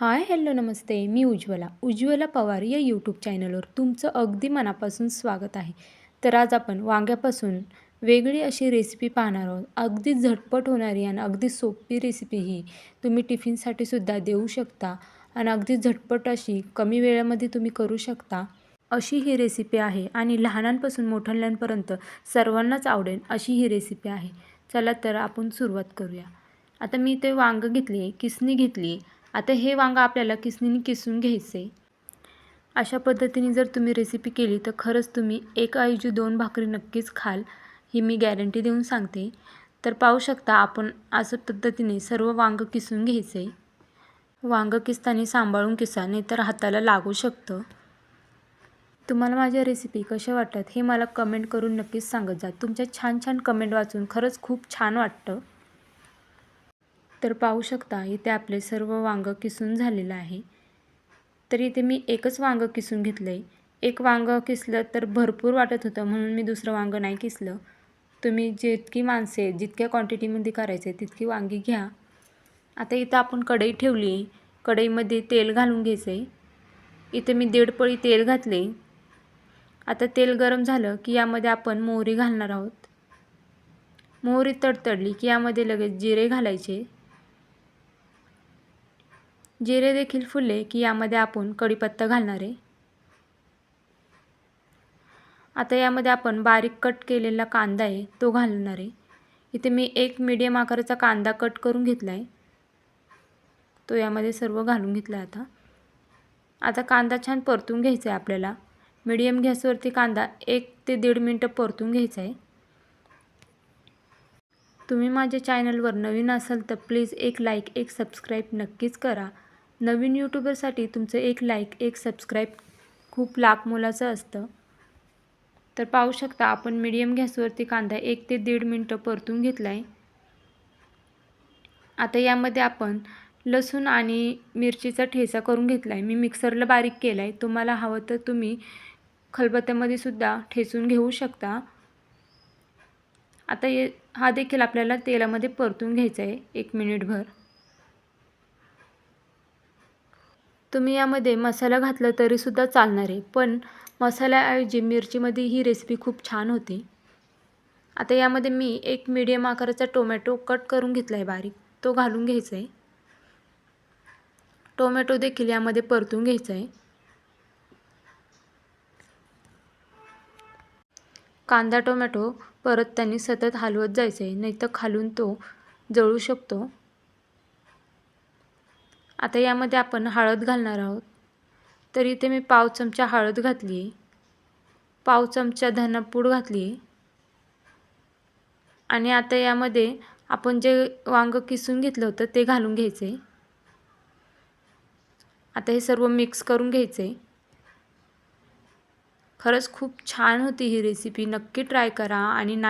Hi hello नमस्ते. मी उज्ज्वला पवार या YouTube चॅनलवर तुमचं अगदी मनापासून स्वागत आहे. तर आज आपण वांग्यापासून वेगळी अशी रेसिपी पाहणार आहोत. अगदी झटपट होणारी आणि अगदी सोपी रेसिपी ही तुम्ही टिफिनसाठी सुद्धा देऊ शकता आणि अगदी झटपट अशी कमी वेळेमध्ये तुम्ही करू शकता अशी ही रेसिपी आहे आणि लहानांपासून मोठ्यांपर्यंत सर्वांनाच आवडेल अशी ही रेसिपी आहे. चला तर आपण सुरुवात करूया. आता मी ते वांगं घेतले, किसणी घेतली. आता हे वांगं आपल्याला किसणीने किसून घ्यायचं आहे. अशा पद्धतीने जर तुम्ही रेसिपी केली तर खरंच तुम्ही एक ऐवजी 2 भाकरी नक्कीच खाल, ही मी गॅरंटी देऊन सांगते. तर पाहू शकता आपण अशा पद्धतीने सर्व वांगं किसून घ्यायचं आहे. वांगं किसताना सांभाळून किसा, नाहीतर हाताला लागू शकतं. तुम्हाला माझ्या रेसिपी कशा वाटतात हे मला कमेंट करून नक्कीच सांगत जा. तुमच्या छान छान कमेंट वाचून खरंच खूप छान वाटतं. तर पाहू शकता इथे आपले सर्व वांगं किसून झालेलं आहे. तर इथे मी एकच वांगं किसून घेतलं आहे. एक वांगं किसलं तर भरपूर वाटत होतं म्हणून मी दुसरं वांगं नाही किसलं. तुम्ही जितकी माणसे जितक्या क्वांटिटीमध्ये करायचे तितकी वांगी घ्या. आता इथं आपण कढई ठेवली. कढईमध्ये तेल घालून घ्यायचं आहे. इथे मी 1.5 पळी तेल घातले. आता तेल गरम झालं की यामध्ये आपण मोहरी घालणार आहोत. मोहरी तडतडली की यामध्ये लगेच जिरे घालायचे. जिरे देखील फुलले की यामध्ये आपण कढीपत्ता घालणार आहे. आता यामध्ये आपण बारीक कट केलेला कांदा आहे तो घालणार आहे. इथे मी एक मीडियम आकाराचा कांदा कट करून घेतला आहे. तो यामध्ये सर्व घालून घेतला आहे. आता कांदा छान परतून घ्यायचा आहे आपल्याला. मीडियम गॅसवरती कांदा 1 ते 1.5 मिनिटं परतून घ्यायचा आहे. तुम्ही माझ्या चॅनलवर नवीन असाल तर प्लीज एक लाईक एक सबस्क्राईब नक्कीच करा. नवीन यूट्यूबरसाठी तुमचं एक लाईक एक सबस्क्राईब खूप लाख मोलाचं असतं. तर पाहू शकता आपण मीडियम गॅसवरती कांदा 1 ते 1.5 मिनिटं परतून घेतला आहे. आता यामध्ये आपण लसूण आणि मिरचीचा ठेचा करून घेतला आहे. मी मिक्सरला बारीक केला आहे. तुम्हाला हवं तर तुम्ही खलबत्त्यामध्ये सुद्धा ठेचून घेऊ शकता. आता हा देखील आपल्याला तेलामध्ये परतून घ्यायचा आहे 1 मिनिटभर. तुम्ही यामध्ये मसाला घातला तरीसुद्धा चालणार आहे, पण मसाल्याऐवजी मिरचीमध्ये ही रेसिपी खूप छान होते. आता यामध्ये मी एक मीडियम आकाराचा टोमॅटो कट करून घेतला आहे बारीक, तो घालून घ्यायचा आहे. टोमॅटो देखील यामध्ये परतून घ्यायचा आहे. कांदा टोमॅटो परतताना सतत हलवत जायचं आहे, नाहीतर खालून तो जळू शकतो. आता यामध्ये आपण हळद घालणार आहोत. तर इथे मी पाव चमचा हळद घातली आहे. पाव चमचा धनापूड घातली आहे. आणि आता यामध्ये आपण जे वांगं किसून घेतलं होतं ते घालून घ्यायचं आहे. आता हे सर्व मिक्स करून घ्यायचं आहे. खरंच खूप छान होती ही रेसिपी. नक्की ट्राय करा आणि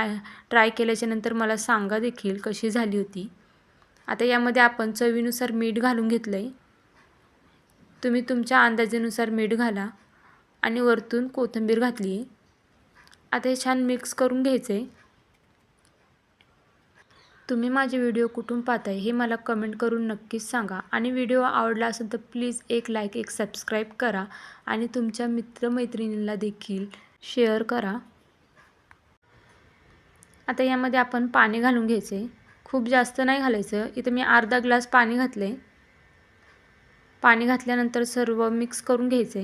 ट्राय केल्याच्यानंतर मला सांगा देखील कशी झाली होती. आता यामध्ये आपण चवीनुसार मीठ घालून घेतलं आहे. तुम्ही तुमच्या अंदाजानुसार मीठ घाला आणि वरतून कोथिंबीर घातली आहे. आता हे छान मिक्स करून घ्यायचं आहे. तुम्ही माझे व्हिडिओ कुठून पाहताय हे मला कमेंट करून नक्कीच सांगा आणि व्हिडिओ आवडला असेल तर प्लीज एक लाईक एक सबस्क्राईब करा आणि तुमच्या मित्रमैत्रिणींना देखील शेअर करा. आता यामध्ये आपण पाणी घालून घ्यायचे. खूप जास्त नाही घालायचं. इथं मी अर्धा ग्लास पाणी घातले. पाणी घातल्यानंतर सर्व मिक्स करून घ्यायचे.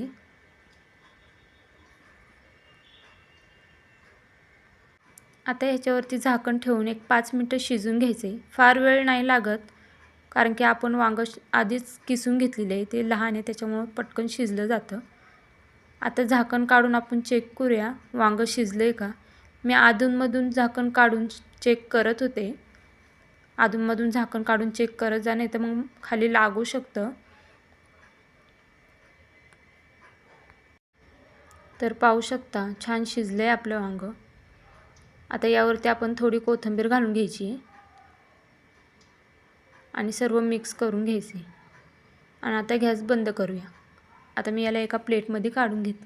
आता ह्याच्यावरती झाकण ठेवून एक 5 मिनिटं शिजून घ्यायचे. फार वेळ नाही लागत, कारण की आपण वांगं आधीच किसून घेतलेलं आहे. ते लहान आहे त्याच्यामुळं पटकन शिजलं जातं. आता झाकण काढून आपण चेक करूया वांगं शिजलं आहे का. मी अधूनमधून झाकण काढून चेक करत होते. अधूनमधून झाकण काढून चेक करत जा, नाही तर मग खाली लागू शकतं. तर पाहू शकता छान शिजलं आहे आपलं वांगं. आता यावरती आपण थोडी कोथिंबीर घालून घ्यायची आणि सर्व मिक्स करून घ्यायचे. आणि आता गॅस बंद करूया. आता मी याला एका प्लेटमध्ये काढून घेते.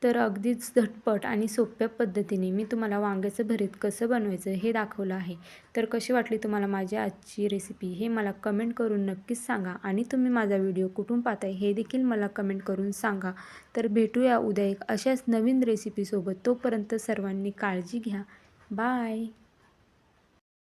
तर अगदीच झटपट आणि सोप्या पद्धतीने मी तुम्हाला वांग्याचं भरीत कसं बनवायचं हे दाखवलं आहे. तर कशी वाटली तुम्हाला माझी आजची रेसिपी हे मला कमेंट करून नक्कीच सांगा आणि तुम्ही माझा व्हिडिओ कुठून पाहताय हे देखील मला कमेंट करून सांगा. तर भेटूया उद्या एक अशाच नवीन रेसिपीसोबत. तोपर्यंत सर्वांनी काळजी घ्या. बाय.